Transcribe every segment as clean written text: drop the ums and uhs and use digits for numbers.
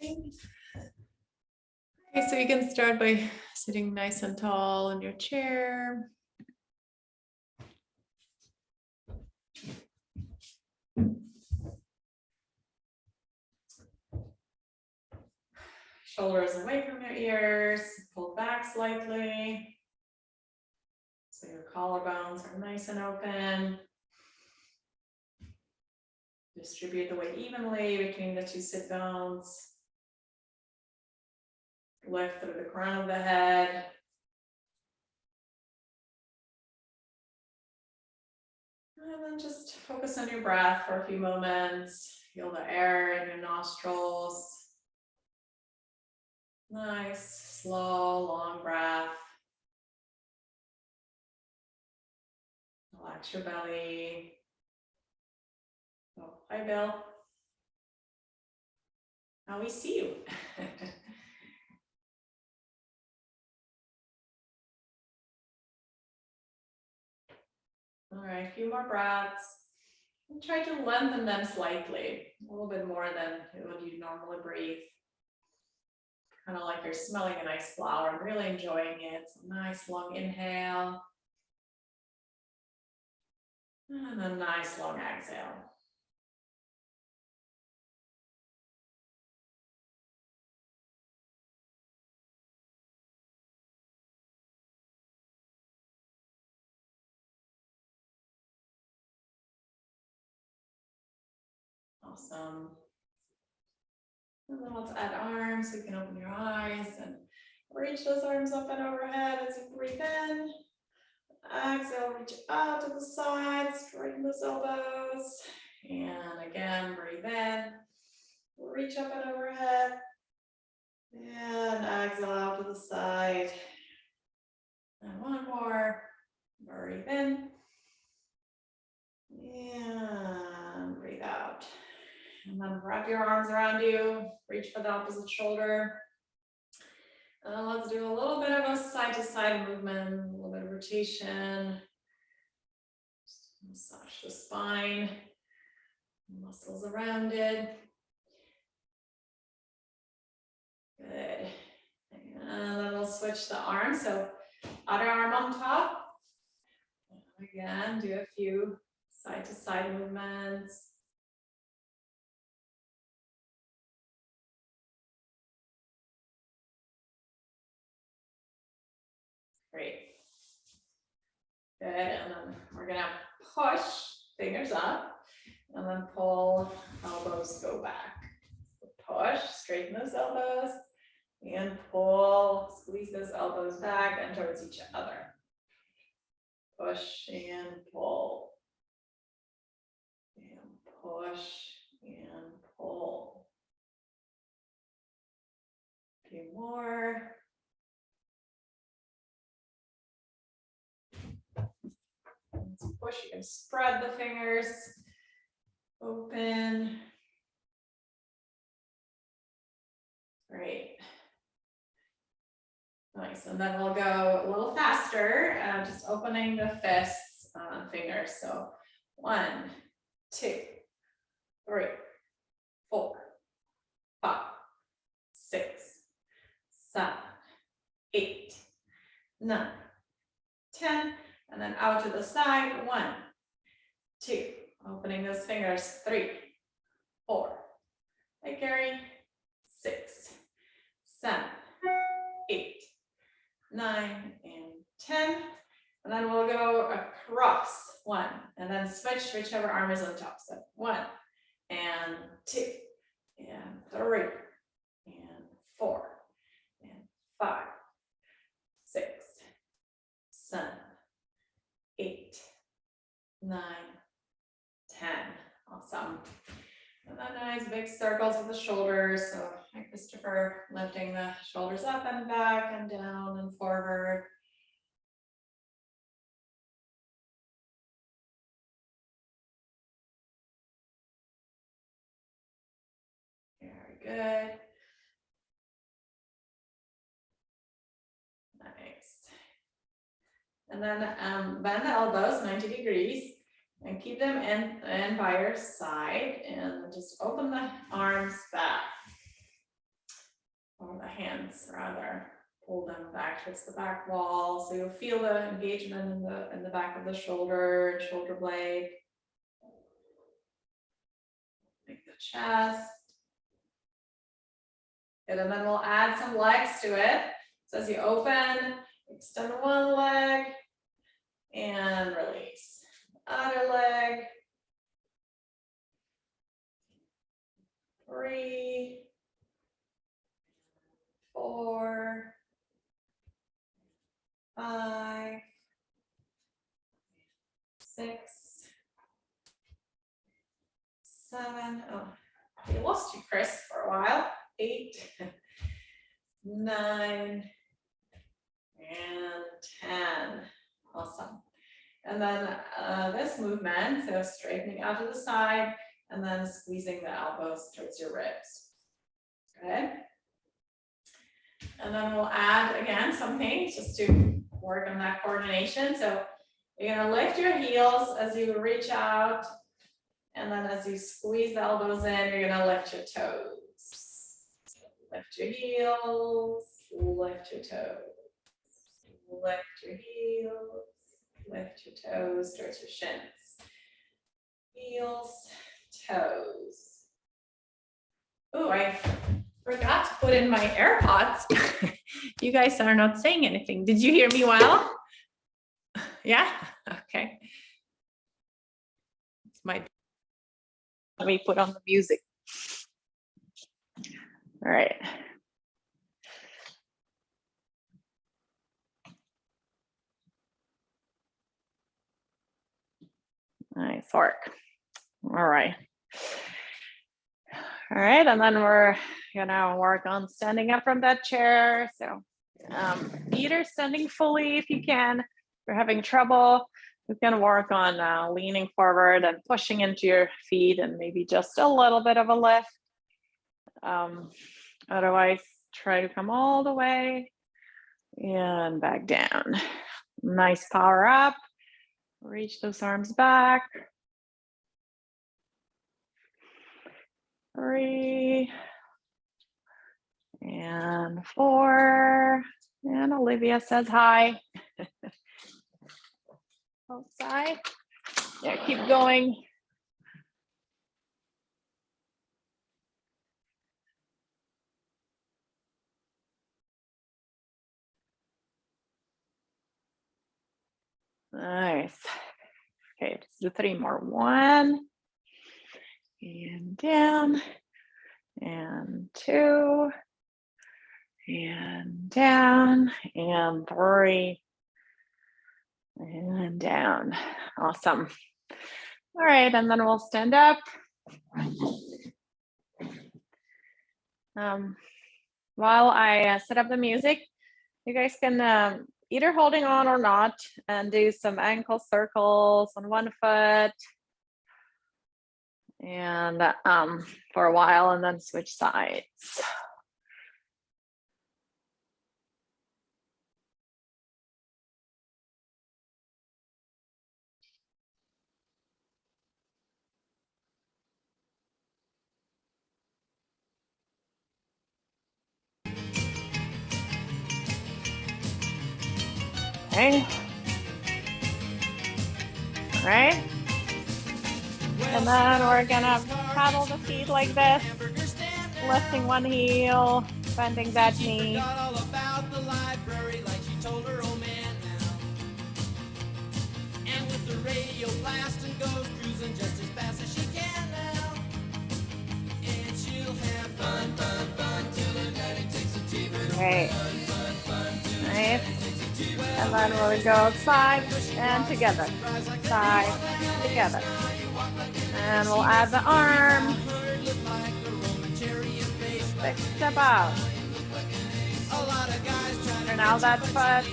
Okay, so you can start by sitting nice and tall in your chair. Shoulders away from your ears, pull back slightly. So your collarbones are nice and open. Distribute the weight evenly between the two sit bones. Lift through the crown of the head. And then just focus on your breath for a few moments. Feel the air in your nostrils. Nice, slow, long breath. Relax your belly. Oh, hi, Bill. Now we see you. All right, a few more breaths. And try to lengthen them slightly, a little bit more than what you normally breathe. Kind of like you're smelling a nice flower and really enjoying it. So nice long inhale. And a nice long exhale. Awesome. And then let's add arms. So you can open your eyes and reach those arms up and overhead as you breathe in. Exhale, reach out to the side, straighten those elbows. And again, breathe in. Reach up and overhead. And exhale out to the side. And one more. Breathe in. And breathe out. And then wrap your arms around you. Reach for the opposite shoulder. Let's do a little bit of a side-to-side movement, a little bit of rotation. Just massage the spine, muscles around it. Good. And then we'll switch the arms. So other arm on top. And again, do a few side-to-side movements. Great. Good, and then we're gonna push fingers up and then pull, elbows go back. So push, straighten those elbows and pull, squeeze those elbows back and towards each other. Push and pull. And push and pull. A few more. Let's push, you can spread the fingers open. Great. Nice, and then we'll go a little faster, just opening the fists, fingers. So 1, 2, 3, 4, 5, 6, 7, 8, 9, 10, and then out to the side. 1, 2, opening those fingers. 3, 4, hey Gary, 6, 7, 8, 9, and 10. And then we'll go across. 1, and then switch whichever arm is on top. So 1, and 2, and 3, and 4, and 5, 6, 7, 8, 9, 10. Awesome. And then nice big circles with the shoulders. So like Christopher, lifting the shoulders up and back and down and forward. Very good. Nice. And then bend the elbows 90 degrees and keep them in by your side and just open the arms back. or the hands rather, pull them back towards the back wall. So you'll feel the engagement in the back of the shoulder blade. Make the chest. Good, and then we'll add some legs to it. So as you open, extend one leg and release. Other leg. 3, 4, 5, 6, 7. Oh, we lost you, Chris, for a while. 8, 9, and 10. Awesome. And then this movement, so straightening out to the side and then squeezing the elbows towards your ribs. Good. And then we'll add again something just to work on that coordination. So you're going to lift your heels as you reach out. And then as you squeeze the elbows in, you're going to lift your toes. Lift your heels, lift your toes, lift your heels, lift your toes towards your shins. Heels, toes. Oh, I forgot to put in my AirPods. You guys are not saying anything. Did you hear me well? Yeah? Okay. Let me put on the music. All right. Nice work. All right. All right, and then we're gonna work on standing up from that chair. So either standing fully if you can. If you're having trouble, you can work on leaning forward and pushing into your feet and maybe just a little bit of a lift. Otherwise, try to come all the way and back down. Nice power up. Reach those arms back. 3 and 4. And Olivia says hi. Outside. Yeah, keep going. Nice. Okay, let's do 3 more. 1 and down, and 2 and down, and 3 and down. Awesome. All right, and then we'll stand up. While I set up the music, you guys can either holding on or not and do some ankle circles on one foot and for a while, and then switch sides. Okay. All right. And then we're gonna paddle the feet like this, lifting one heel, bending that knee. Great. Nice. And then we'll go side and together, side, together. And we'll add the arm. Big step out. Turn out that foot.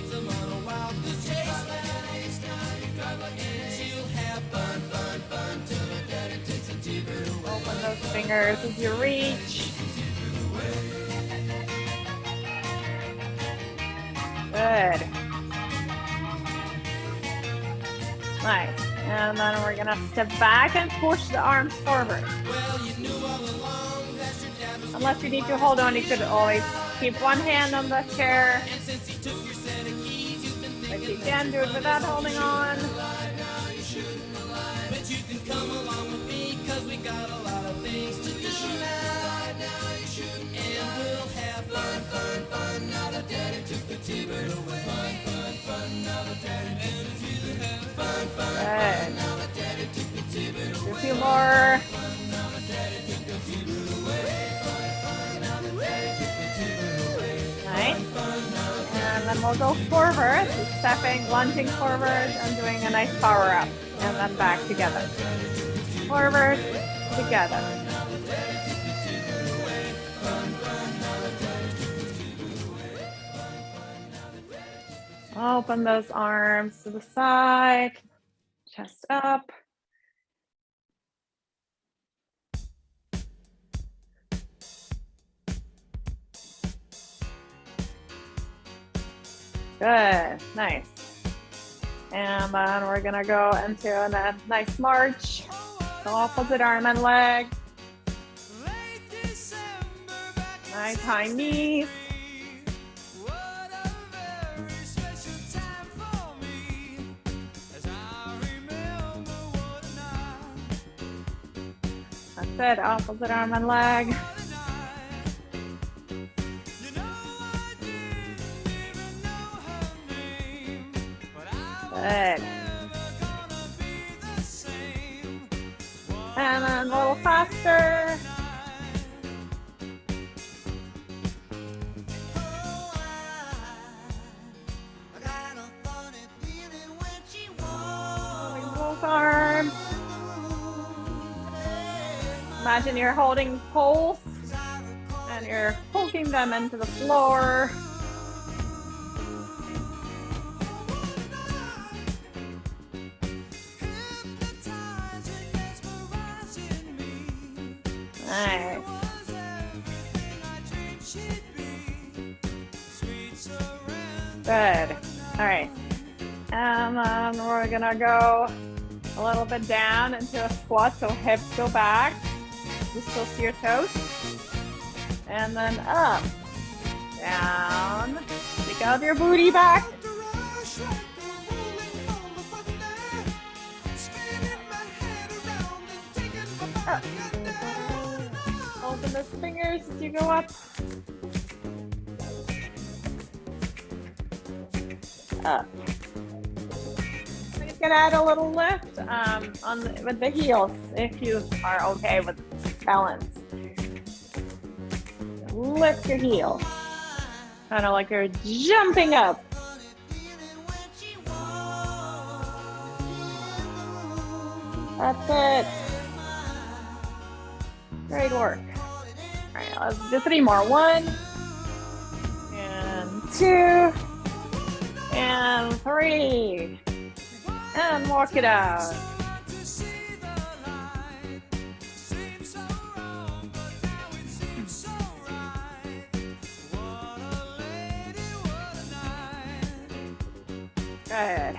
Open those fingers as you reach. Good. Nice. And then we're gonna step back and push the arms forward. Unless you need to hold on, you could always keep one hand on the chair. If you can, do it without holding on. Good. Do a few more. Nice. And then we'll go forward, stepping, lunging forward, and doing a nice power up. And then back together. Forward, together. Open those arms to the side, chest up. Good, nice. And then we're gonna go into a nice march. So opposite arm and leg. Nice high knees. That's it, opposite arm and leg. Good. And then a little faster. Both arms. Imagine you're holding poles and you're poking them into the floor. Nice. Good. All right. And then we're gonna go a little bit down into a squat, so hips go back. You still see your toes. And then up, down. Stick out your booty back. Up. Open those fingers as you go up. Up. You can add a little lift with the heels if you are okay with balance. Lift your heels. Kind of like you're jumping up. That's it. Great work. All right, let's do 3 more. 1 and 2 and 3. And walk it out. Good.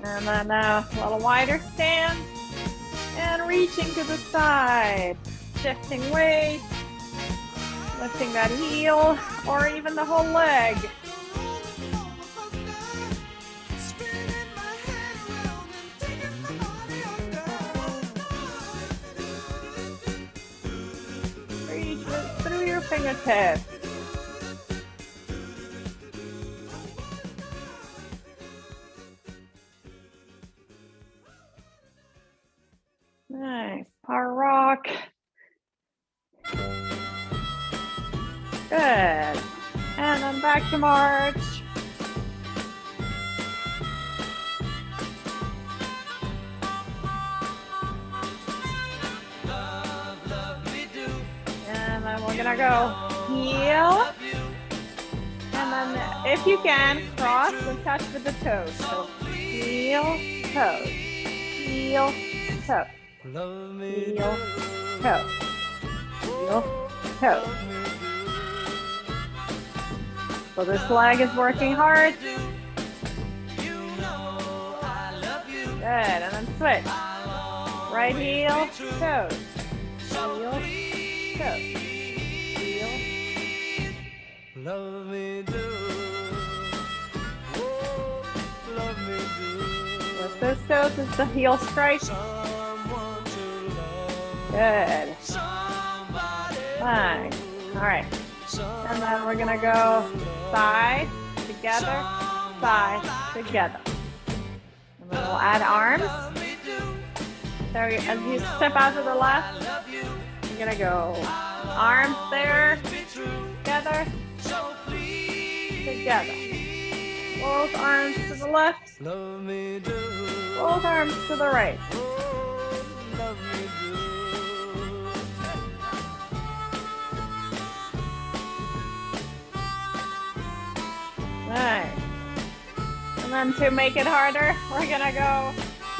And then a little wider stance. And reaching to the side. Shifting weight. Lifting that heel or even the whole leg. Reach through your fingertips. Nice. Power rock. Good. And then back to march. And then we're gonna go heel. And then if you can, cross and touch with the toes. So heel, toes. Heel, toes. Heel, toe. Heel, toe. So this leg is working hard. Good, and then switch. Right heel, toes. Heel, toes. Heel, Love me do. Oh, love me do. With those toes is the heel strike. Someone to love. Good. Somebody. Fine. All right. And then we're gonna go side, together, side, together. And then we'll add arms. So as you step out to the left, you're gonna go arms there, together, together. Both arms to the left, both arms to the right. Nice. And then to make it harder, we're gonna go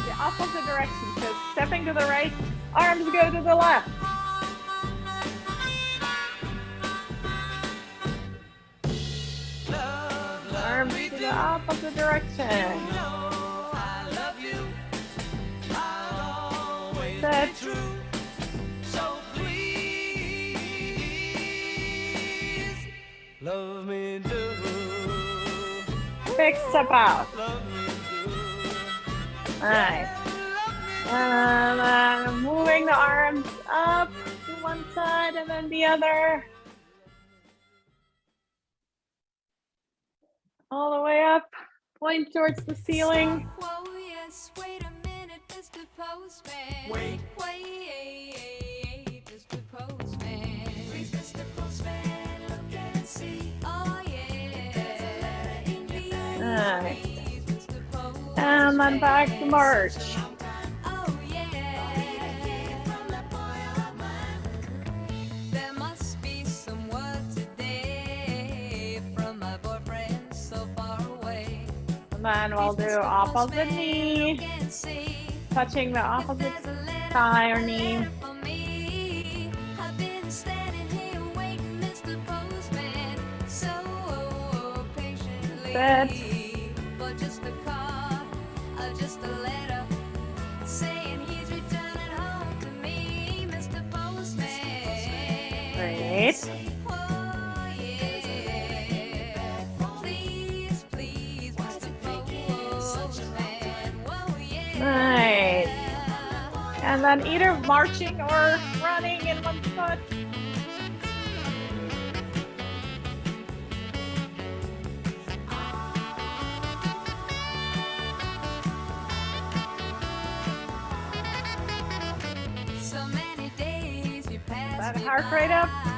the opposite direction. So stepping to the right, arms go to the left. Arms to the opposite direction. Sit. Love me do. Big step out. Nice. And moving the arms up to one side and then the other. All the way up. Point towards the ceiling. Whoa, yes, wait a minute, Mr. Postman. Wait. Wait, Mr. Postman. Please, Mr. Postman, look and see. Oh, yeah. There's a letter in the Nice. Please, Mr. Postman. And then back to march. Oh, yeah. From the boy of mine. There must be some word today from my boyfriend so far away. And then we'll do opposite knee, touching the opposite thigh or knee. I've been standing here waiting, Mr. Postman, so patiently. Sit. For just a card, just a letter, saying he's returning home to me, Mr. Postman. Great. Oh, yeah. Please, please, Mr. Postman. Whoa, yeah. Nice. And then either marching or running in one foot. So many days you pass That me heart rate up. by.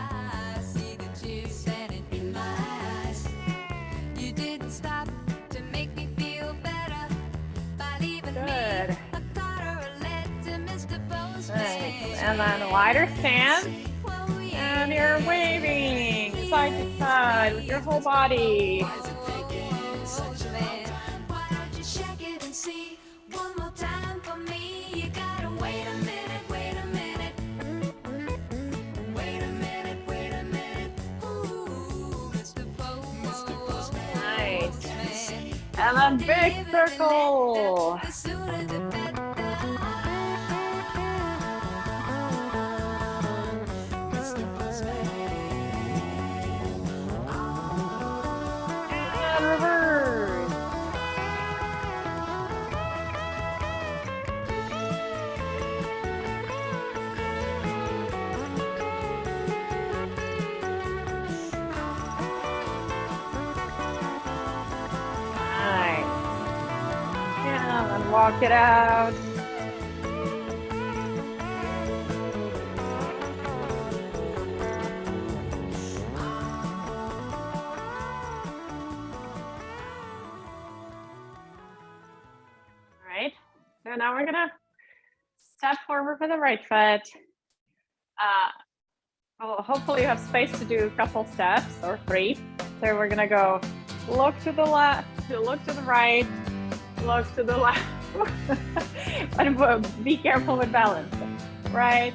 I see the tears standing in my eyes. You didn't stop to make me feel better by leaving Good. me a card or a letter, Mr. Postman. Nice. And then wider stance. Whoa, yeah. And you're waving side to side with your whole body. Postman, why don't you check it and see one more time for me? You gotta wait a minute, wait a minute. Wait a minute, wait a minute. Ooh, Mr. Postman. Nice. And then big circle. The sooner the better. Mr. Postman. And reverse. Nice. And then walk it out. All right. So now we're gonna step forward for the right foot. Well, hopefully you have space to do a couple steps or 3. So we're gonna go look to the left, look to the right, look to the left. And be careful with balance. Right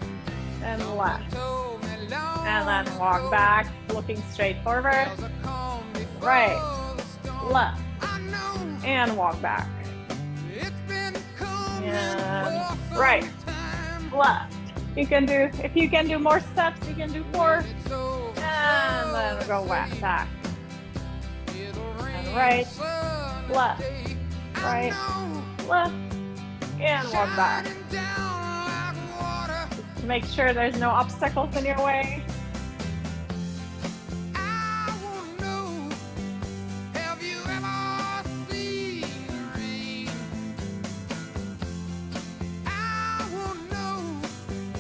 and left. And then walk back, looking straight forward. Right, left, and walk back. And right, left. You can do, if you can do more steps, you can do 4. And then go back. right, left, right, left, and walk back. Just make sure there's no obstacles in your way.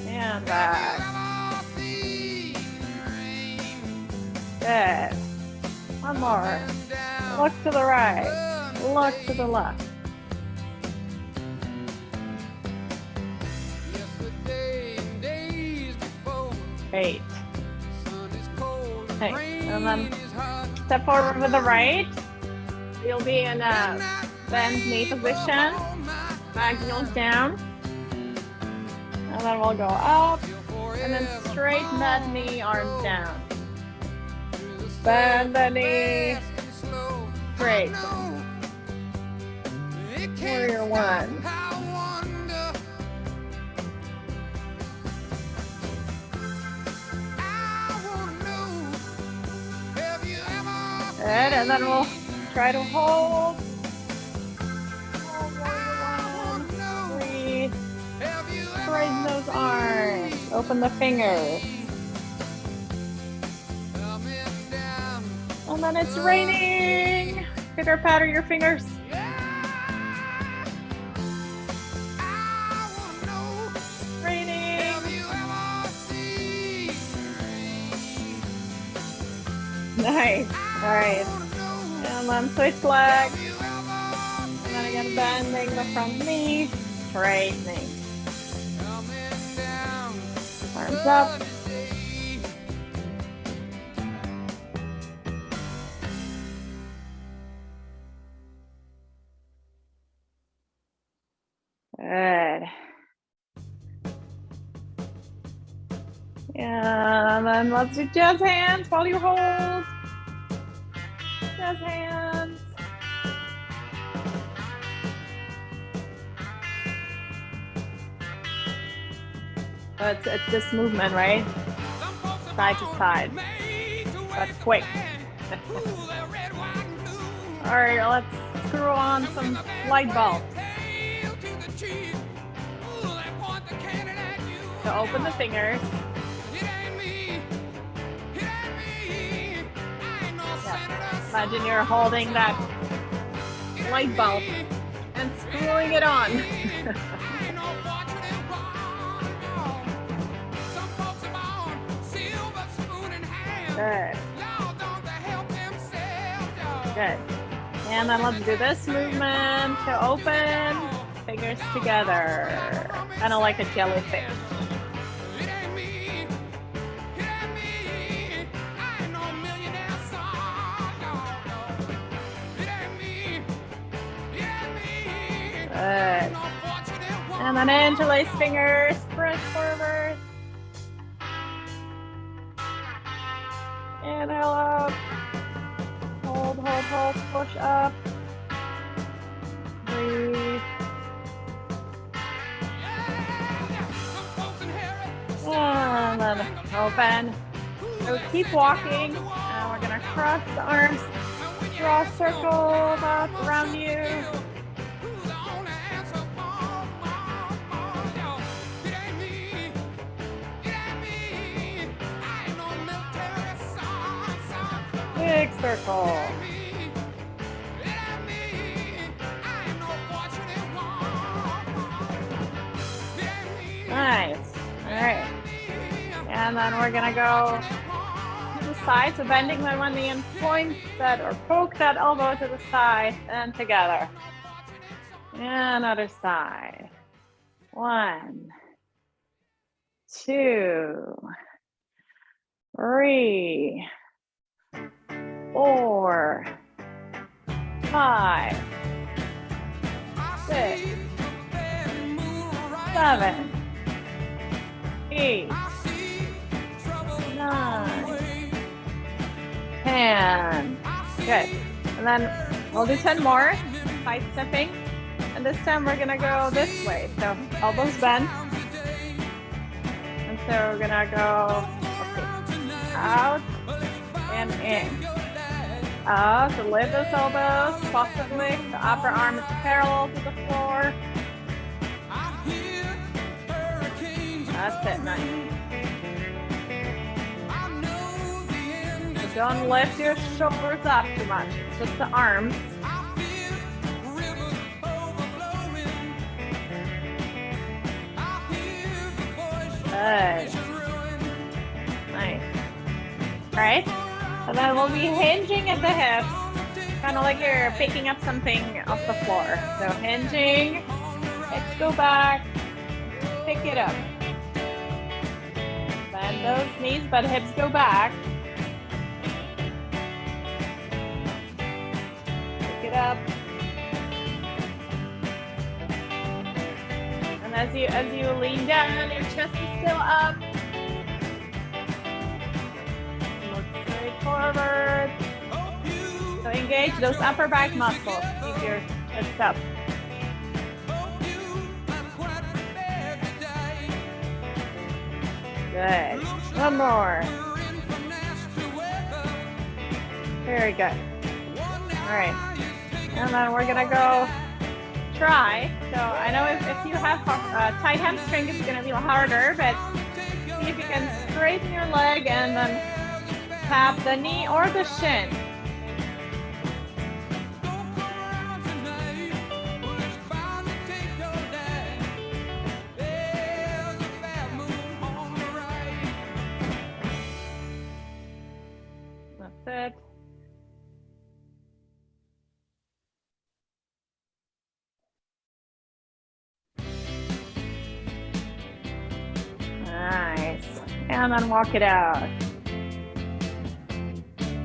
And back. Good. One more. Look to the right. Look to the left. Great. Okay. And then step forward with the right. You'll be in a bend knee position. Back heels down. And then we'll go up. And then straighten that knee, arms down. Bend the knee. Straight. Warrior one. Good, and then we'll try to hold. Breathe. Straighten those arms. Open the fingers. And then it's raining. Pitter patter your fingers. Raining. Nice. All right. And then switch legs. And then again, bending the front knee. Straightening. Arms up. Good. And then let's do jazz hands while you hold. Jazz hands. It's this movement, right? Side to side. That's quick. All right, let's screw on some light bulbs. So open the fingers. Yeah. Imagine you're holding that light bulb and screwing it on. Good. Good. And then let's do this movement to open, fingers together, kind of like a jellyfish. Good. And then interlace fingers, press forward. Inhale up. Hold, hold, hold, push up. Breathe. And then open. So keep walking. And we're gonna cross the arms. Draw a circle about around you. Big circle. Nice. All right. And then we're gonna go to the side, so bending my one knee and point that or poke that elbow to the side and together. And other side. 1, 2, 3, 4, 5, 6, 7, 8, 9, 10. Good. And then we'll do 10 more, side stepping. And this time we're gonna go this way. So elbows bent. And so we're gonna go out and in. out, so lift those elbows, possibly the upper arm is parallel to the floor. I hear hurricanes That's it, nice. I know the end So is don't lift your shoulders up too much, it's just the arms. I feel rivers overflowing. I hear the voice of Good. nations ruin. Nice. All right, and then we'll be hinging at the hips, kind of like you're picking up something off the floor. So hinging, hips go back, pick it up. Bend those knees, but hips go back. Pick it up. And as you lean down, your chest is still up. Forward. So engage those upper back muscles. Keep your chest up. Good. One more. Very good. All right. And then we're gonna go try. So I know if you have tight hamstring, it's gonna be harder, but see if you can straighten your leg and then tap the knee or the shin. That's it. Nice. And then walk it out.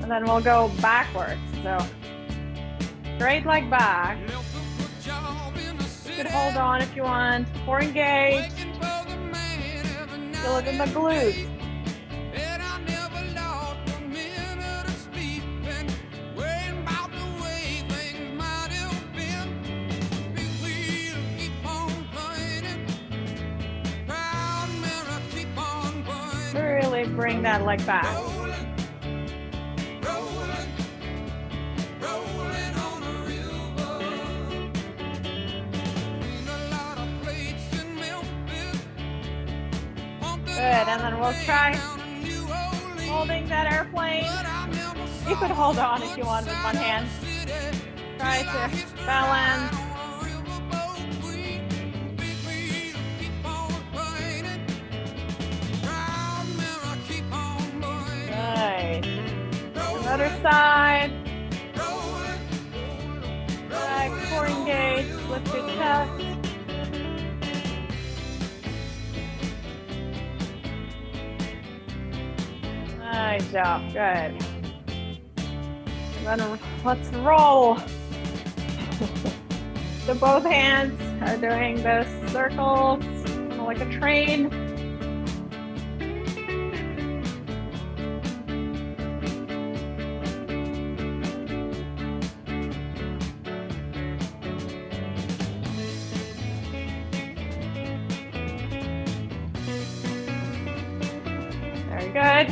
And then we'll go backwards. So straight leg back. You could hold on if you want. Core engage. Feel it in the glutes. Really bring that leg back. Good, and then we'll try holding that airplane. You could hold on if you want with one hand. Try to balance. Nice. Another side. Back, core engage, lift your chest. Nice job, good. And then let's roll. So both hands are doing this circles, kind of like a train. Very good.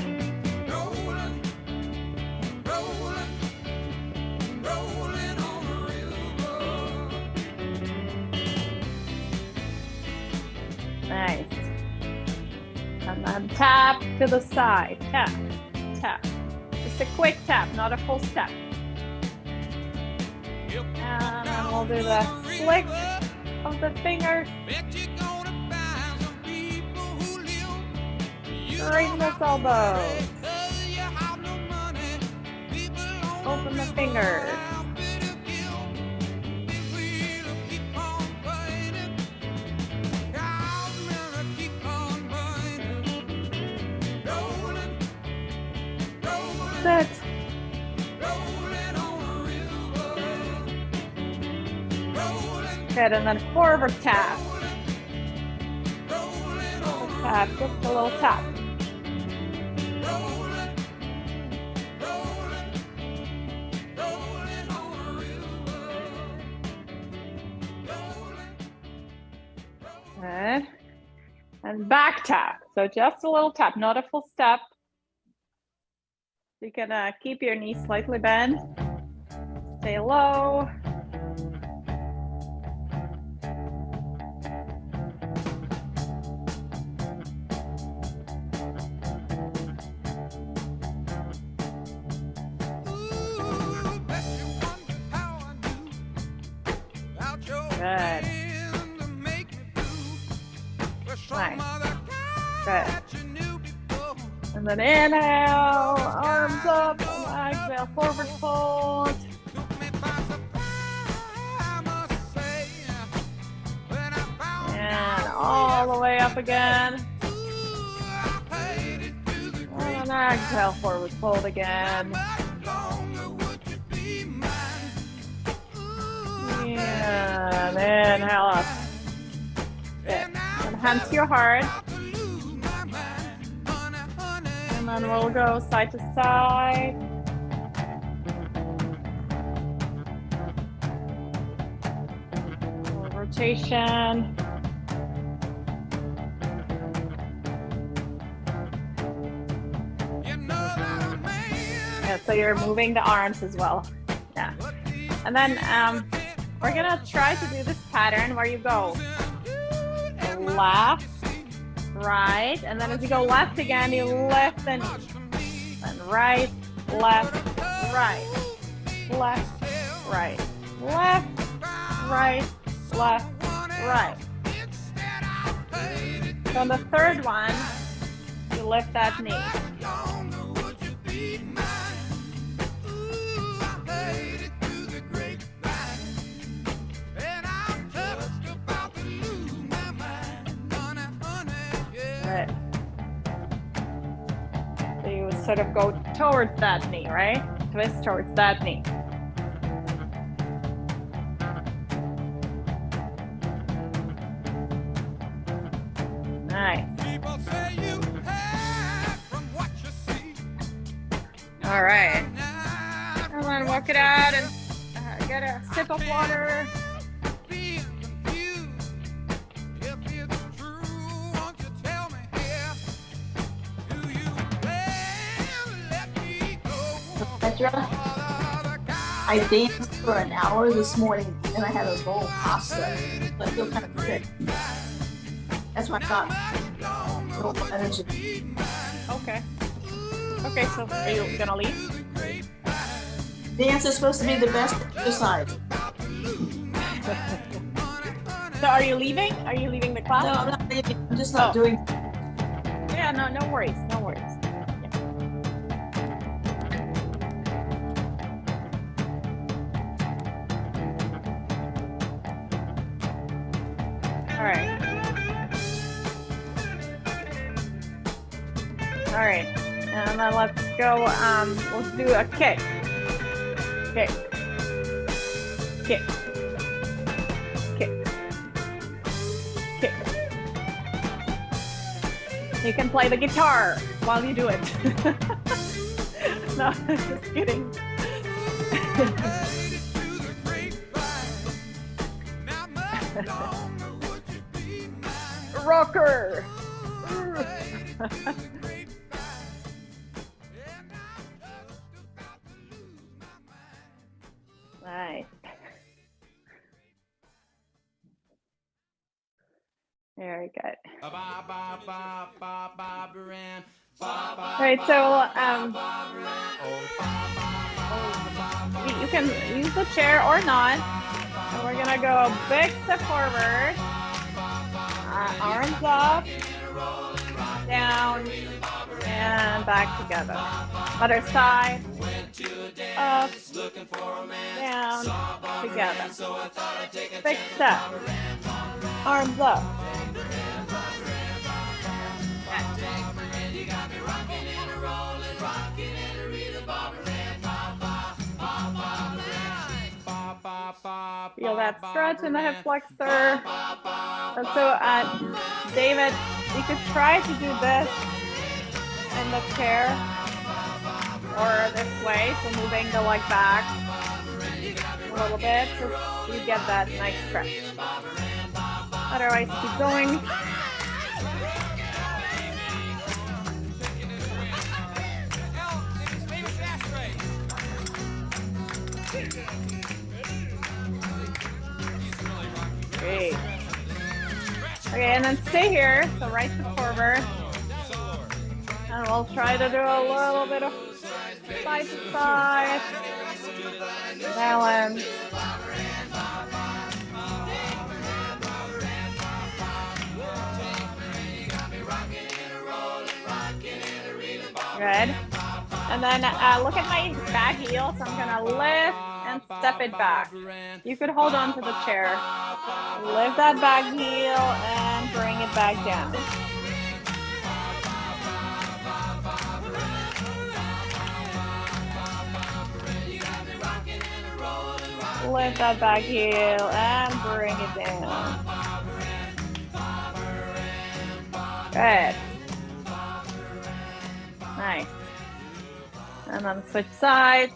Nice. And then tap to the side. Tap, tap. Just a quick tap, not a full step. And then we'll do the flick of the fingers. Straighten those elbows. Open the fingers. Sit. Good, and then forward tap. Forward tap, just a little tap. Good. And back tap. So just a little tap, not a full step. You can keep your knees slightly bent. Stay low. Ooh, bet you wonder how I knew about your Good. plan to make me blue. With some Nice. other guy Good. that you knew before. And then inhale, arms up, and exhale, forward fold. Took me by surprise, I must say. When I found And out all the way up again. ooh, I paid it to the great. And then exhale, forward fold again. Much longer would you be mine? Ooh, And inhale up. Good. and I And hands to your heart. about to lose my mind. Honey, honey, And then we'll go side to side. Little rotation. you know that a man Yeah, so you're moving the arms as well. Yeah. And then we're gonna try to do this pattern where you go left, right, and then as you go left again, you lift and right, left, right, left, right, left, right, left, right. So on the third one, you lift that knee. longer would you be mine? Ooh, I paid it to the grapevine. And I'm just about to lose my mind. Honey, honey, yeah. Right. So you would sort of go towards that knee, right? Twist towards that knee. Nice. People say you hide from what you see. All right. Now, And then walk it out and get a sip of water. being confused. If it's true, won't you tell me here? Do you let me go? Petra, Other guy I danced for an hour this morning and I had a bowl of pasta. So I feel kind of sick. That's why I got no energy. Okay. Okay, so are you gonna leave? Dance is supposed to be the best exercise. So are you leaving? Are you leaving the No, class? I'm not leaving. I'm just not Oh. doing. Yeah, no worries, no worries. All right. All right, and then let's go, let's do a kick. Kick. Kick. Kick. Kick. You can play the guitar while you do it. No, just kidding. Rocker. Nice. Very good. All right, so you can use the chair or not. And we're gonna go a big step forward. Arms up, down, and back together. Other side, up, down, together. Big step. Arms up. Feel that stretch in the hip flexor. And so, David, you could try to do this in the chair or this way, so moving the leg back a little bit so you get that nice stretch. Otherwise, keep going. Maybe it's ashtray. Okay, and then stay here, so right foot forward. And we'll try to do a little bit of side to side. Balance. Good. And then look at my back heel. So I'm gonna lift and step it back. You could hold on to the chair. Lift that back heel and bring it back down. Lift that back heel and bring it down. Good. Nice. And then switch sides.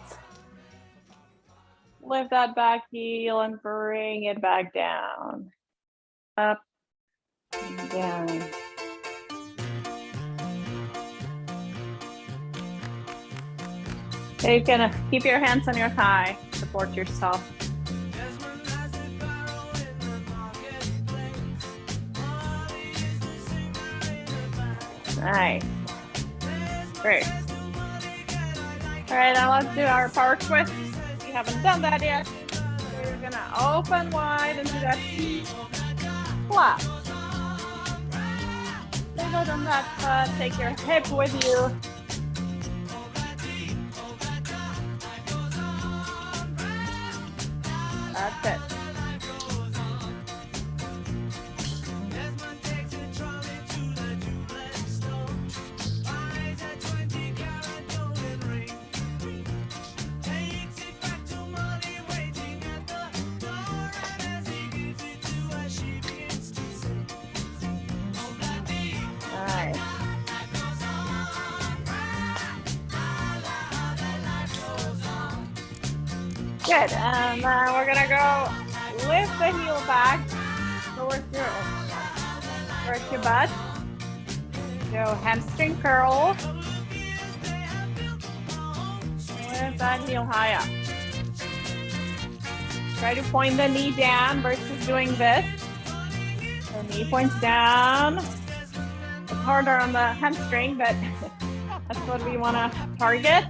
Lift that back heel and bring it back down. Up and down. Okay, you can keep your hands on your thigh. Support yourself. Nice. Great. All right, now let's do our power twist. If you haven't done that yet, we're gonna open wide and do that flap. Pivot on that foot, take your hip with you. That's it. Nice. Good, and then we're gonna go lift the heel back towards your butt. Go hamstring curl. Lift that heel high up. Try to point the knee down versus doing this. The knee points down. It's harder on the hamstring, but that's what we want to target.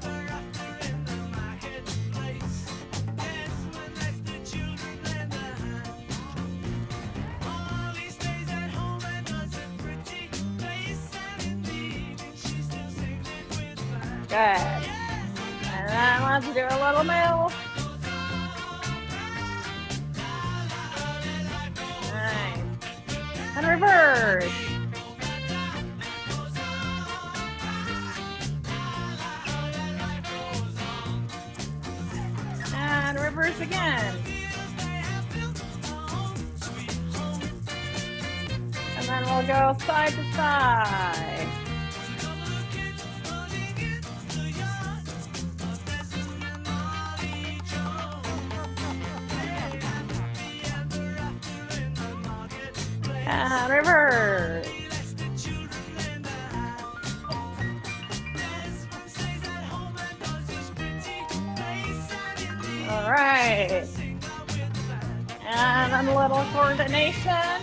Good. And then let's do a little mill. Nice. And reverse. And reverse again. And then we'll go side to side. And reverse. All right. And then a little coordination.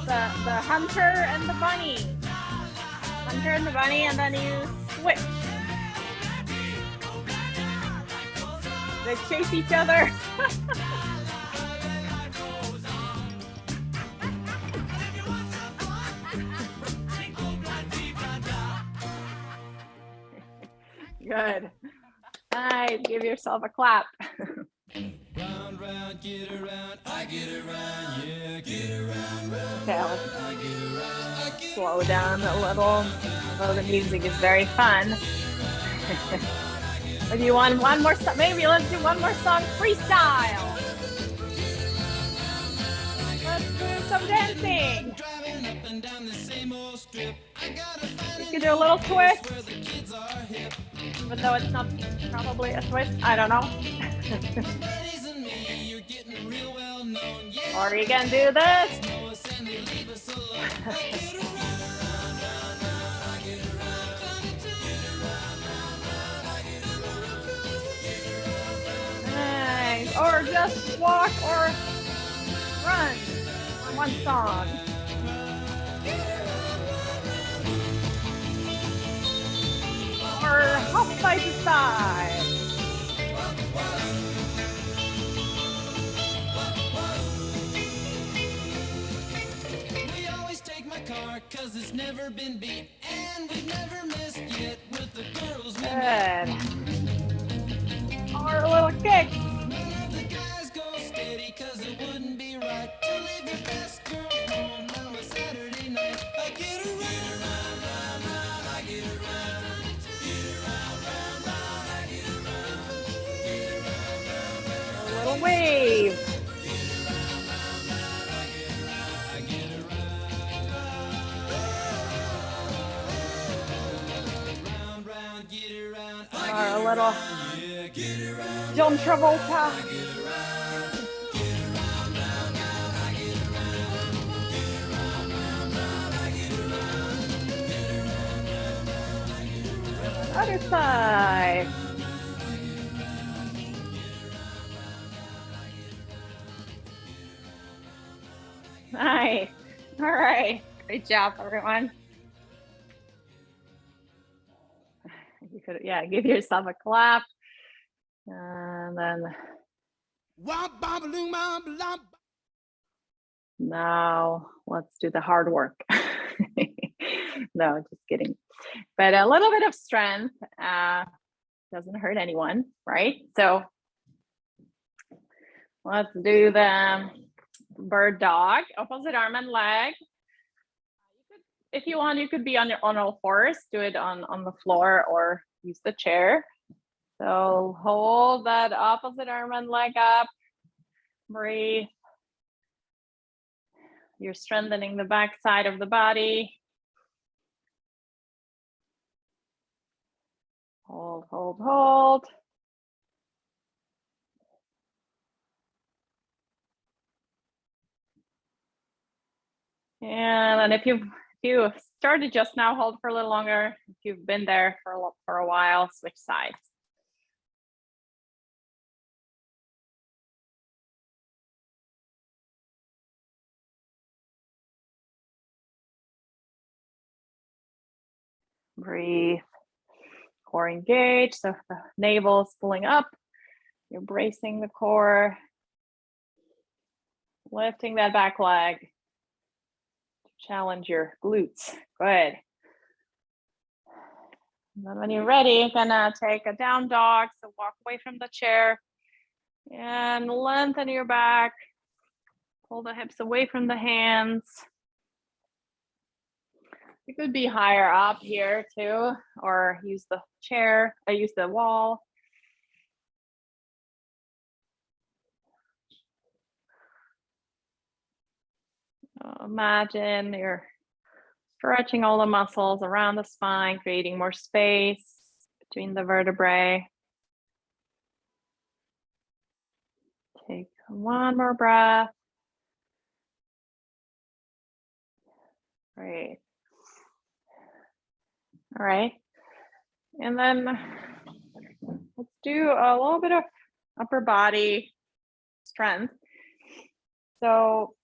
That's the hunter and the bunny. Hunter and the bunny, and then you switch. They chase each other. Good. Nice. Give yourself a clap. Round, round, get around, I get around, yeah, get around, round, Okay, I get around, I get slow down a little. Although the music is very fun. If you want one more song, maybe let's do one more song freestyle. Let's do some dancing. driving up and down the same old strip. I gotta find You can do a little twist, where the kids are hip. even though it's not probably a twist. I don't know. Buddies and me, you're getting real well known, yeah. Or you can do this. Know us and they leave us alone. I get around, I get around, Nice. Or just walk or run on one song. hop side to side. We always take my car, cause it's never been beat. And we've never missed yet with the girls we met. Good. Our little kicks. None of the guys go steady, cause it wouldn't be right to leave your best girl home on a Saturday night. I get around, round, round, round, I get around. Get around, round, round, I get around. Get around, round, round, A little wave. I get around. Round, round, get around. Our little John Travolta. Other side. Nice. All right. Great job, everyone. You could, yeah, give yourself a clap. And then Womp bom loom bom lom. now let's do the hard work. No, just kidding. But a little bit of strength doesn't hurt anyone, right? So let's do the bird dog, opposite arm and leg. If you want, you could be on all fours, do it on the floor or use the chair. So hold that opposite arm and leg up, breathe. You're strengthening the back side of the body. Hold, hold, hold. And then if you started just now, hold for a little longer. If you've been there for a while, switch sides. Breathe. Core engaged, so the navel is pulling up. You're bracing the core. Lifting that back leg. Challenge your glutes. Good. And then when you're ready, you're gonna take a down dog. So walk away from the chair and lengthen your back. Pull the hips away from the hands. You could be higher up here too, or use the chair, use the wall. Imagine you're stretching all the muscles around the spine, creating more space between the vertebrae. Take one more breath. Great. All right. And then let's do a little bit of upper body strength. So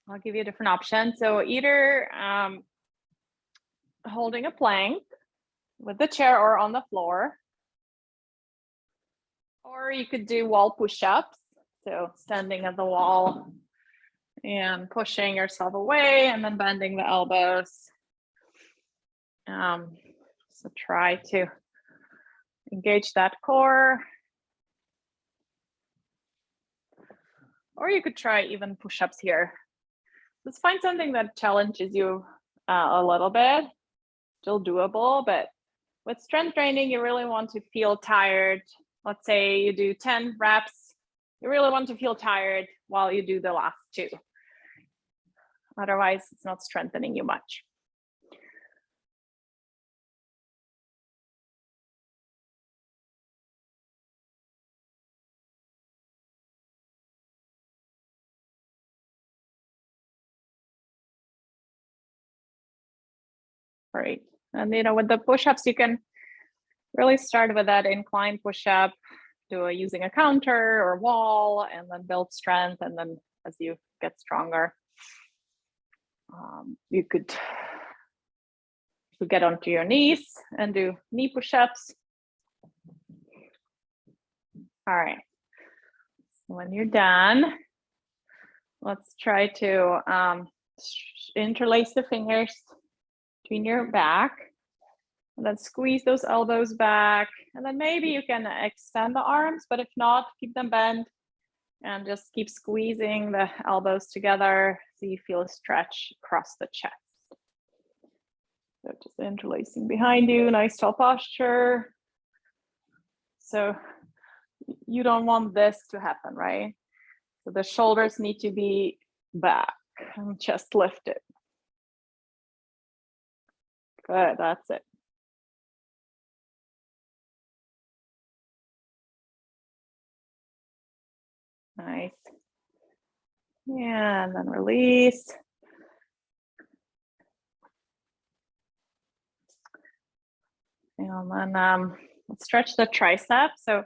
I'll give you a different option. So either holding a plank with the chair or on the floor, or you could do wall push-ups. So standing at the wall and pushing yourself away and then bending the elbows. So try to engage that core. Or you could try even push-ups here. Just find something that challenges you a little bit, still doable, but with strength training, you really want to feel tired. Let's say you do 10 reps, you really want to feel tired while you do the last 2. Otherwise, it's not strengthening you much. Right. And with the push-ups, you can really start with that incline push-up, using a counter or wall, and then build strength. And then as you get stronger, you could So get onto your knees and do knee push-ups. All right. When you're done, let's try to interlace the fingers between your back, and then squeeze those elbows back. And then maybe you can extend the arms, but if not, keep them bent and just keep squeezing the elbows together so you feel a stretch across the chest. So just interlacing behind you, nice tall posture. So you don't want this to happen, right? So the shoulders need to be back and chest lifted. Good, that's it. Nice. Yeah, and then release. And then let's stretch the tricep. So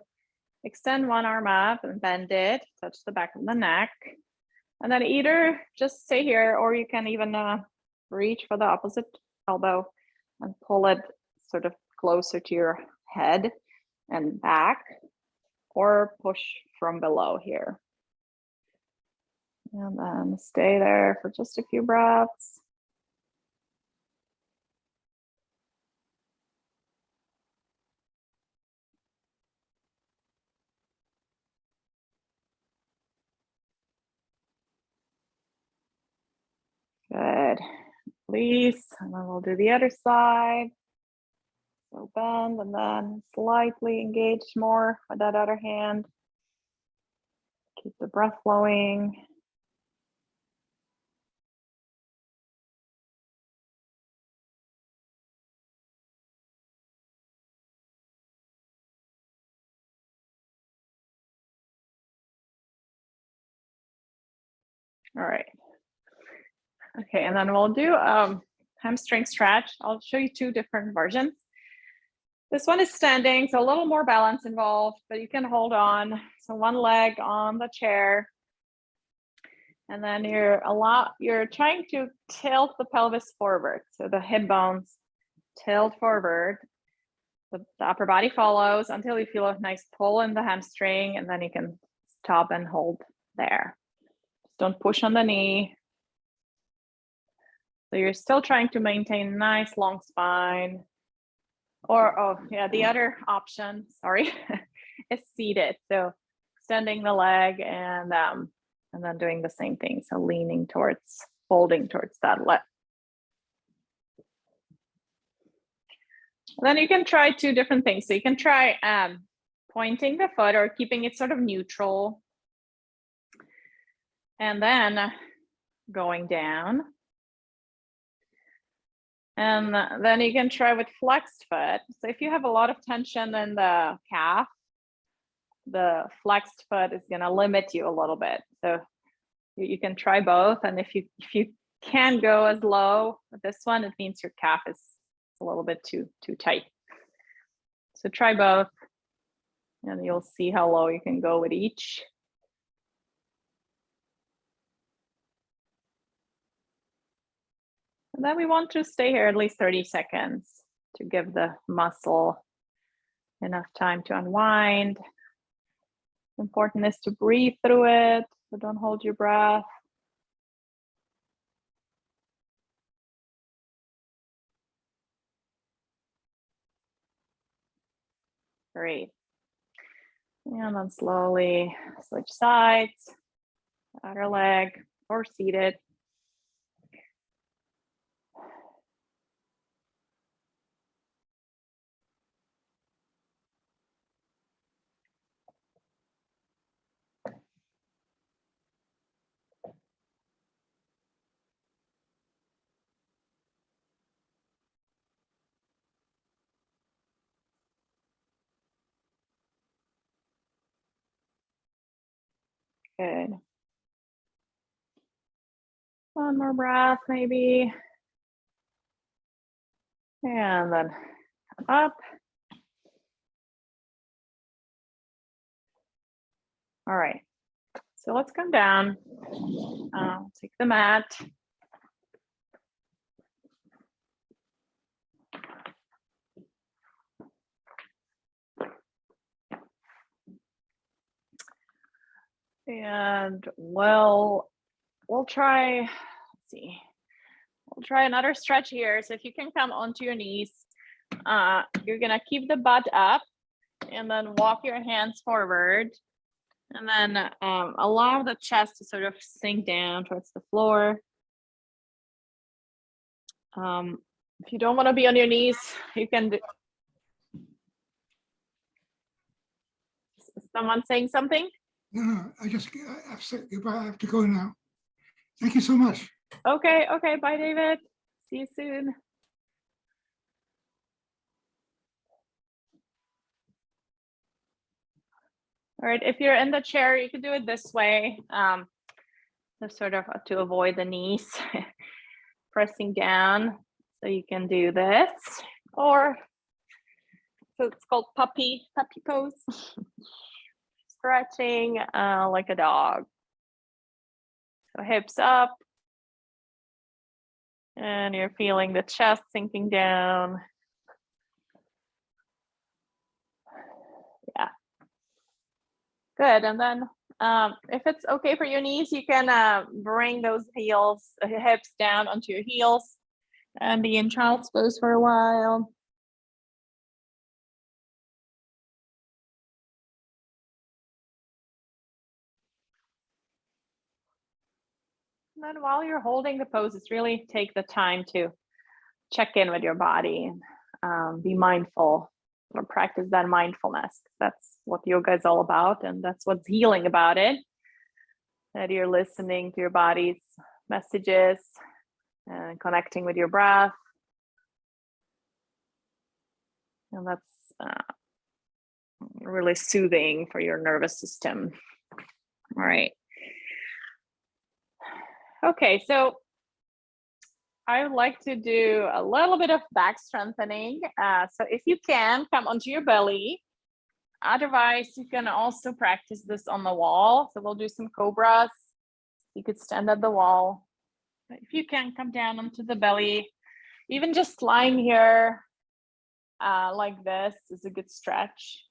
extend one arm up and bend it, touch the back of the neck. And then either just stay here, or you can even reach for the opposite elbow and pull it sort of closer to your head and back, or push from below here. And then stay there for just a few breaths. Good. Release, and then we'll do the other side. So bend and then slightly engage more with that other hand. Keep the breath flowing. All right. Okay, and then we'll do hamstring stretch. I'll show you two different versions. This one is standing, so a little more balance involved, but you can hold on. So one leg on the chair. And then you're trying to tilt the pelvis forward. So the hip bones tilt forward. The upper body follows until you feel a nice pull in the hamstring, and then you can stop and hold there. Just don't push on the knee. So you're still trying to maintain a nice long spine. Or, oh yeah, the other option, sorry, is seated. So extending the leg and then doing the same thing. So leaning towards, folding towards that leg. Then you can try two different things. So you can try pointing the foot or keeping it sort of neutral. And then going down. And then you can try with flexed foot. So if you have a lot of tension in the calf, the flexed foot is going to limit you a little bit. So you can try both. And if you can go as low with this one, it means your calf is a little bit too tight. So try both, and you'll see how low you can go with each. And then we want to stay here at least 30 seconds to give the muscle enough time to unwind. Important is to breathe through it, so don't hold your breath. Great. And then slowly switch sides, other leg, or seated. Good. One more breath, maybe. And then up. All right. So let's come down. Take the mat. And we'll try, let's see, we'll try another stretch here. So if you can come onto your knees, you're gonna keep the butt up and then walk your hands forward. And then allow the chest to sort of sink down towards the floor. If you don't want to be on your knees, you can do. Is someone saying something? No, I have to go now. Thank you so much. Okay, bye, David. See you soon. All right, if you're in the chair, you can do it this way, to sort of to avoid the knees pressing down. So you can do this, or so it's called puppy pose. Stretching like a dog. So hips up, and you're feeling the chest sinking down. Yeah. Good, and then if it's okay for your knees, you can bring those hips down onto your heels and be in child's pose for a while. And then while you're holding the poses, really take the time to check in with your body and be mindful, or practice that mindfulness. That's what yoga is all about, and that's what's healing about it. That you're listening to your body's messages and connecting with your breath. And that's really soothing for your nervous system. All right. Okay, so I would like to do a little bit of back strengthening. So if you can, come onto your belly. Otherwise, you can also practice this on the wall. So we'll do some cobras. You could stand at the wall. But if you can, come down onto the belly. Even just lying here like this is a good stretch,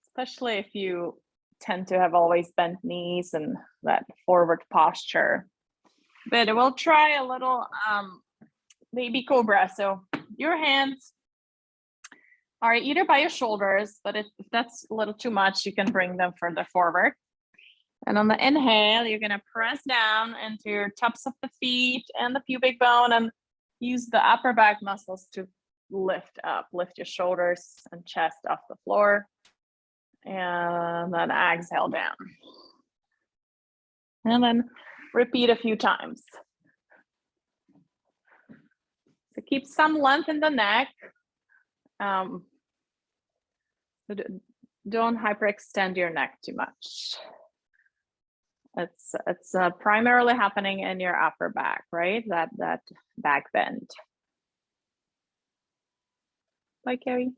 especially if you tend to have always bent knees and that forward posture. But we'll try a little baby cobra. So your hands are either by your shoulders, but if that's a little too much, you can bring them further forward. And on the inhale, you're gonna press down into your tops of the feet and the pubic bone, and use the upper back muscles to lift up, lift your shoulders and chest off the floor. And then exhale down. And then repeat a few times. So keep some length in the neck. Don't hyperextend your neck too much. It's primarily happening in your upper back, right? That back bend. Bye, Carrie.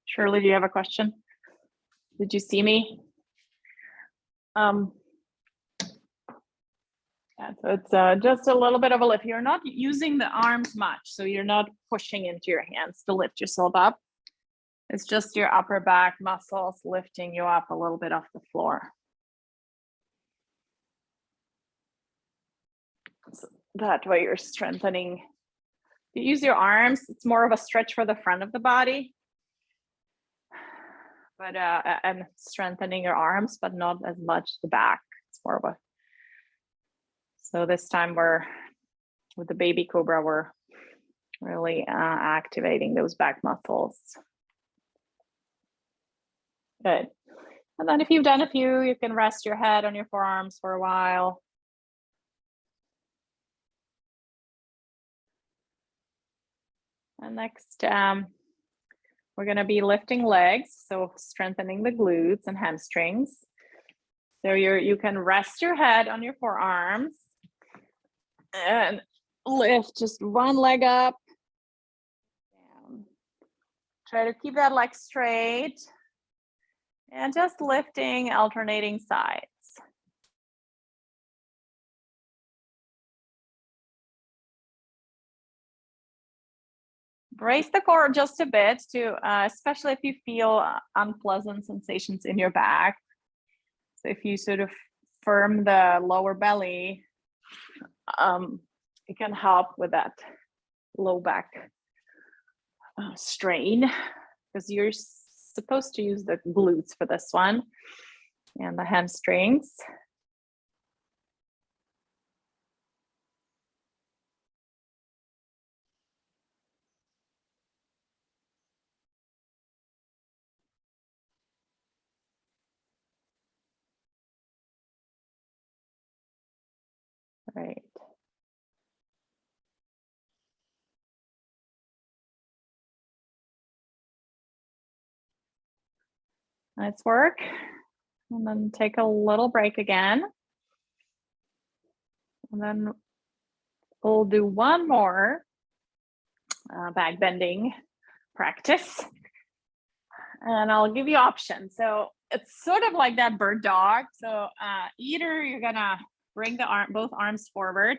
Shirley, do you have a question? Did you see me? Yeah, so it's just a little bit of a lift. You're not using the arms much, so you're not pushing into your hands to lift yourself up. It's just your upper back muscles lifting you up a little bit off the floor. So that way you're strengthening. You use your arms, it's more of a stretch for the front of the body. But and strengthening your arms, but not as much the back. It's more of a. So this time we're with the baby cobra, we're really activating those back muscles. Good. And then if you've done a few, you can rest your head on your forearms for a while. And next, we're going to be lifting legs, so strengthening the glutes and hamstrings. So you can rest your head on your forearms and lift just one leg up. Down. Try to keep that leg straight and just lifting, alternating sides. Raise the core just a bit to, especially if you feel unpleasant sensations in your back. So if you sort of firm the lower belly, it can help with that low back strain, because you're supposed to use the glutes for this one and the hamstrings. Right. Nice work. And then take a little break again. And then we'll do one more back bending practice. And I'll give you options. So it's sort of like that bird dog. So either you're gonna bring the both arms forward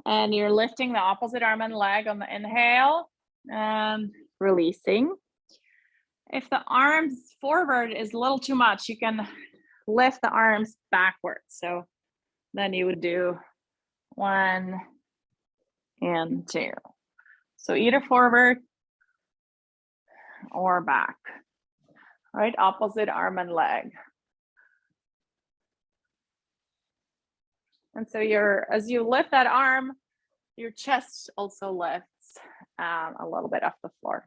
and you're lifting the opposite arm and leg on the inhale and releasing. If the arms forward is a little too much, you can lift the arms backwards. So then you would do 1 and 2. So either forward or back, right? Opposite arm and leg. And so as you lift that arm, your chest also lifts a little bit off the floor.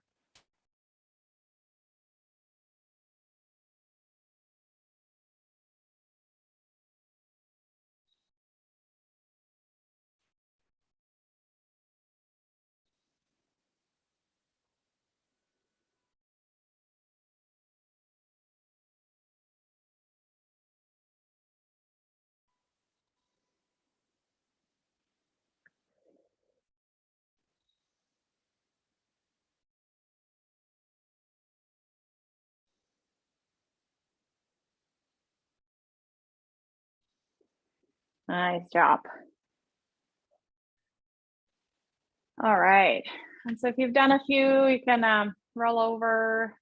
Nice job. All right. And so if you've done a few, you can roll over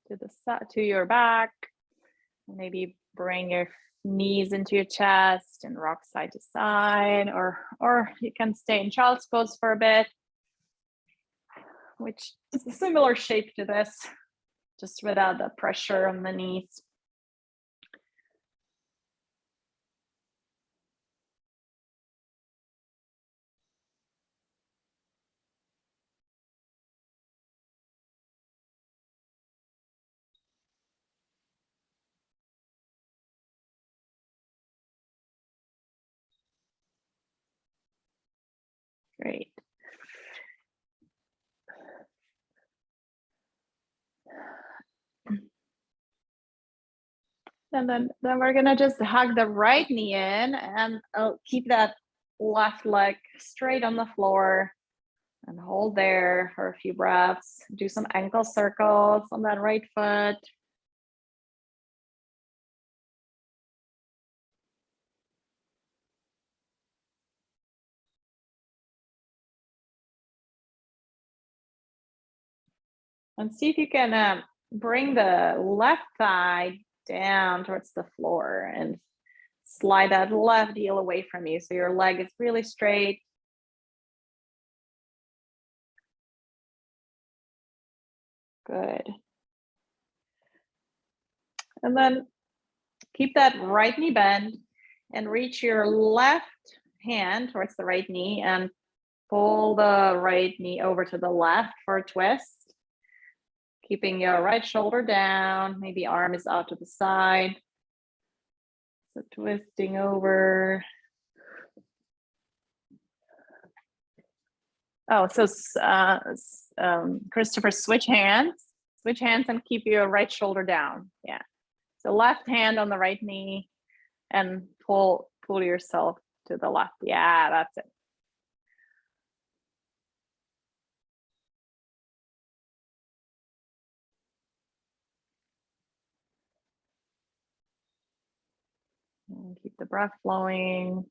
to the side, to your back. Maybe bring your knees into your chest and rock side to side, or you can stay in child's pose for a bit, which is a similar shape to this, just without the pressure on the knees. Great. And then we're gonna just hug the right knee in and keep that left leg straight on the floor and hold there for a few breaths. Do some ankle circles on that right foot. And see if you can bring the left thigh down towards the floor and slide that left heel away from you so your leg is really straight. Good. And then keep that right knee bent and reach your left hand towards the right knee and pull the right knee over to the left for a twist. Keeping your right shoulder down, maybe arm is out to the side. So twisting over. Oh, so Christopher, switch hands and keep your right shoulder down. Yeah. So left hand on the right knee and pull yourself to the left. Yeah, that's it. And keep the breath flowing.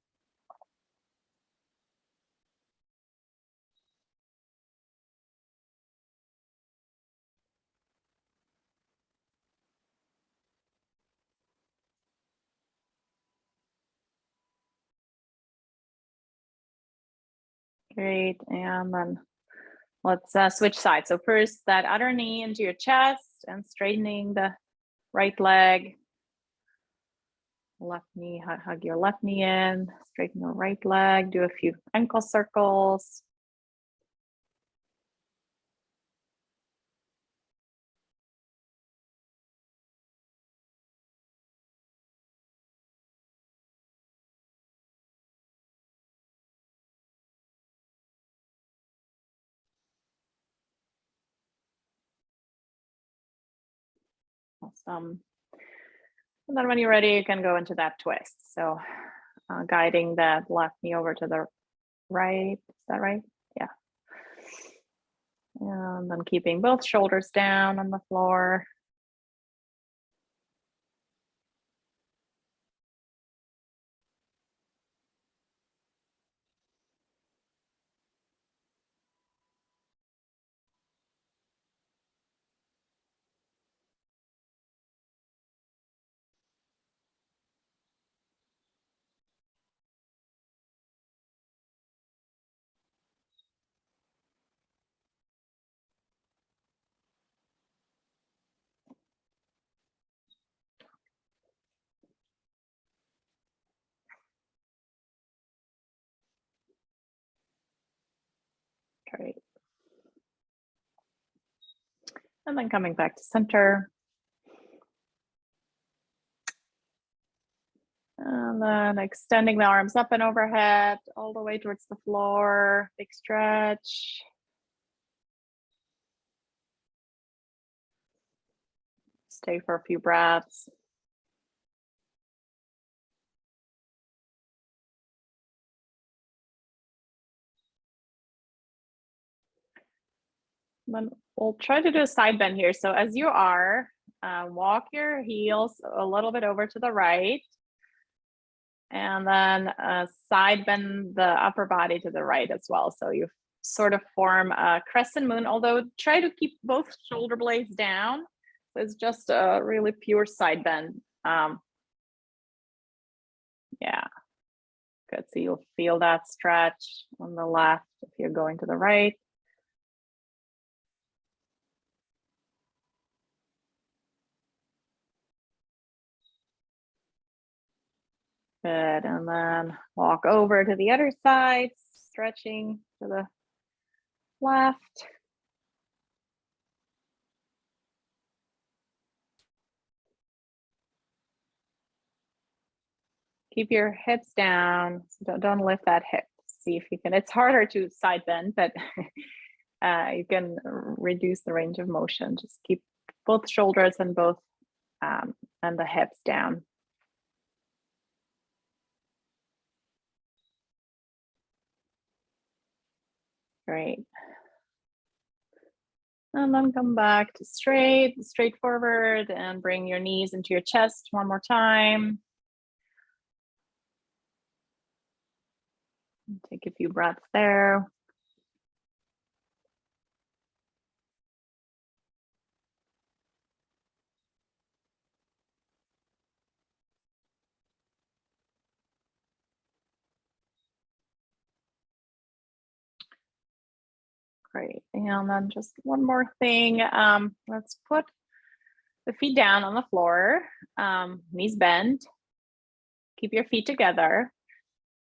Great, and then let's switch sides. So first that other knee into your chest and straightening the right leg. Left knee, hug your left knee in, straighten your right leg, do a few ankle circles. Awesome. And then when you're ready, you can go into that twist. So guiding that left knee over to the right. Is that right? Yeah. And then keeping both shoulders down on the floor. Great. And then coming back to center. And then extending the arms up and overhead, all the way towards the floor. Big stretch. Stay for a few breaths. Then we'll try to do a side bend here. So as you are, walk your heels a little bit over to the right. And then side bend the upper body to the right as well. So you sort of form a crescent moon, although try to keep both shoulder blades down. So it's just a really pure side bend. Yeah, good. So you'll feel that stretch on the left if you're going to the right. Good, and then walk over to the other side, stretching to the left. Keep your hips down, so don't lift that hip. See if you can, it's harder to side bend, but you can reduce the range of motion. Just keep both shoulders and both and the hips down. Great. And then come back to straight forward and bring your knees into your chest one more time. Take a few breaths there. Great, and then just one more thing. Let's put the feet down on the floor, knees bent. Keep your feet together,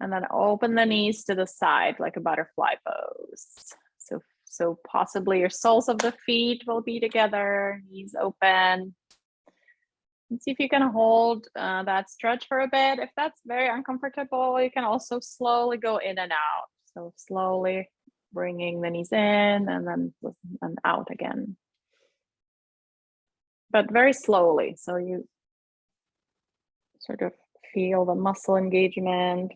and then open the knees to the side like a butterfly pose. So possibly your soles of the feet will be together, knees open. And see if you can hold that stretch for a bit. If that's very uncomfortable, you can also slowly go in and out. So slowly bringing the knees in and then out again. But very slowly, so you sort of feel the muscle engagement.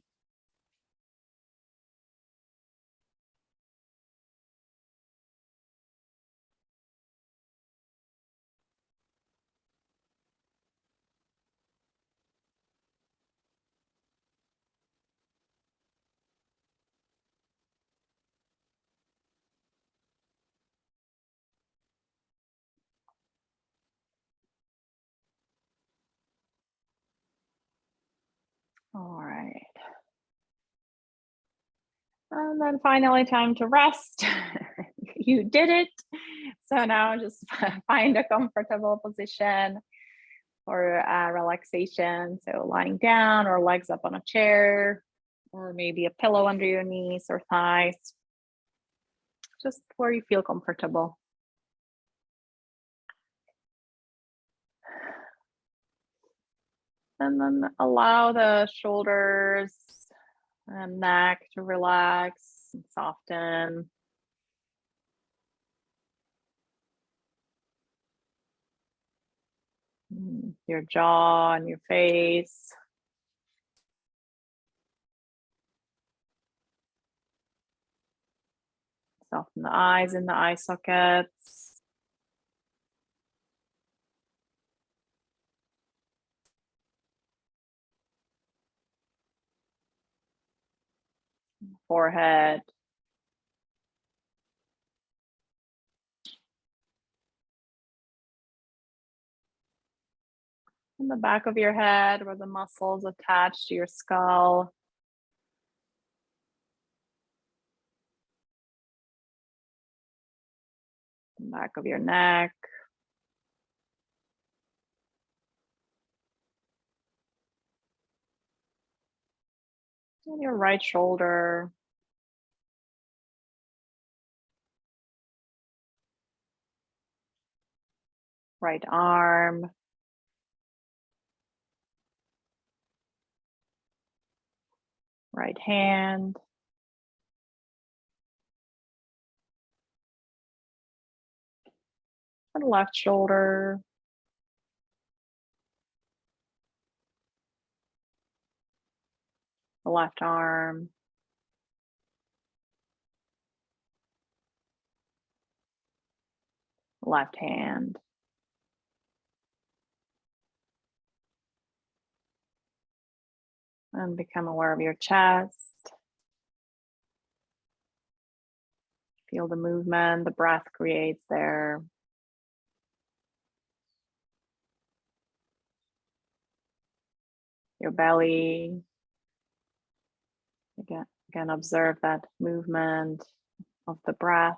All right. And then finally, time to rest. You did it. So now just find a comfortable position for relaxation. So lying down or legs up on a chair, or maybe a pillow under your knees or thighs, just where you feel comfortable. And then allow the shoulders and neck to relax and soften. Your jaw and your face. Soften the eyes and the eye sockets. Forehead. In the back of your head where the muscles attached to your skull. Back of your neck. And your right shoulder. Right arm. Right hand. And left shoulder. The left arm. Left hand. And become aware of your chest. Feel the movement the breath creates there. Your belly. Again, observe that movement of the breath.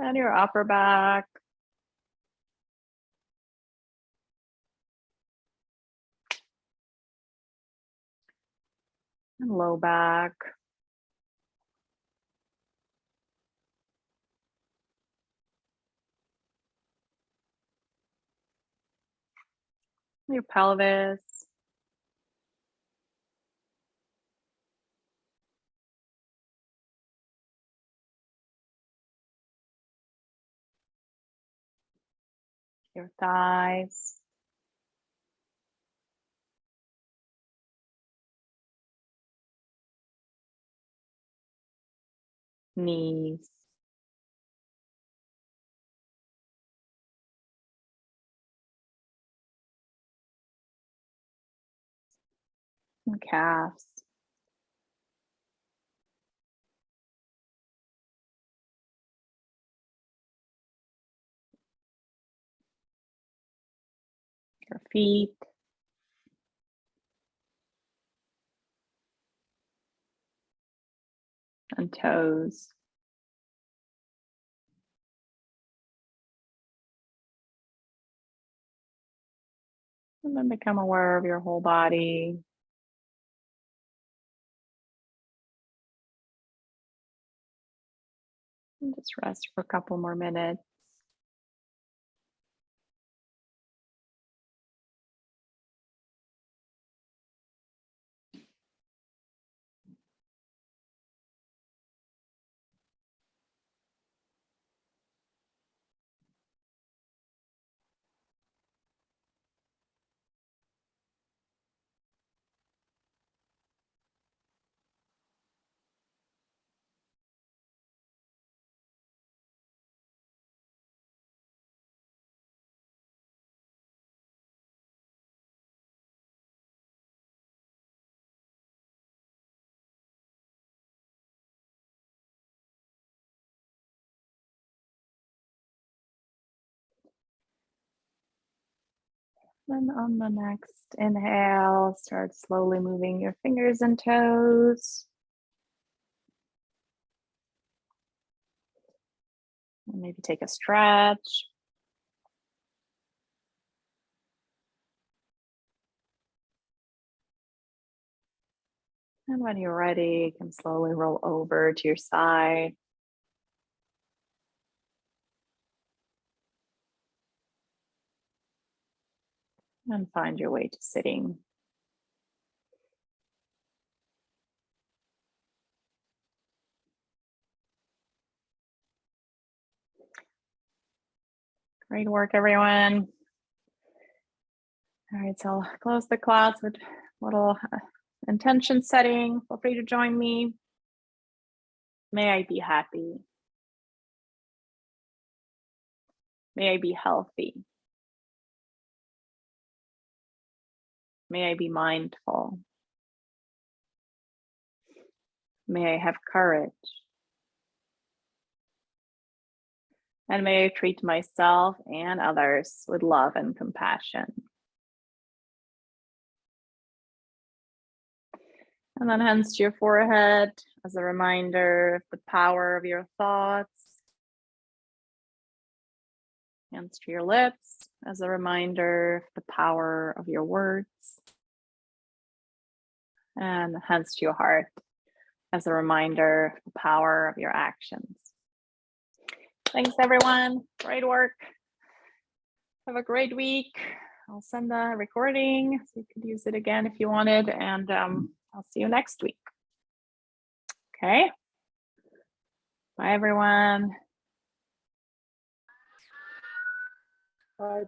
And your upper back. And low back. Your pelvis. Your thighs. Knees. And calves. Your feet. And toes. And then become aware of your whole body. And just rest for a couple more minutes. Then on the next inhale, start slowly moving your fingers and toes. And maybe take a stretch. And when you're ready, you can slowly roll over to your side. And find your way to sitting. Great work, everyone. All right, so I'll close the class with a little intention setting. Feel free to join me. May I be happy. May I be healthy. May I be mindful. May I have courage. And may I treat myself and others with love and compassion. And then hands to your forehead as a reminder of the power of your thoughts. Hands to your lips as a reminder of the power of your words. And hands to your heart as a reminder of the power of your actions. Thanks, everyone. Great work. Have a great week. I'll send the recording so you could use it again if you wanted, and I'll see you next week. Okay. Bye, everyone. Bye.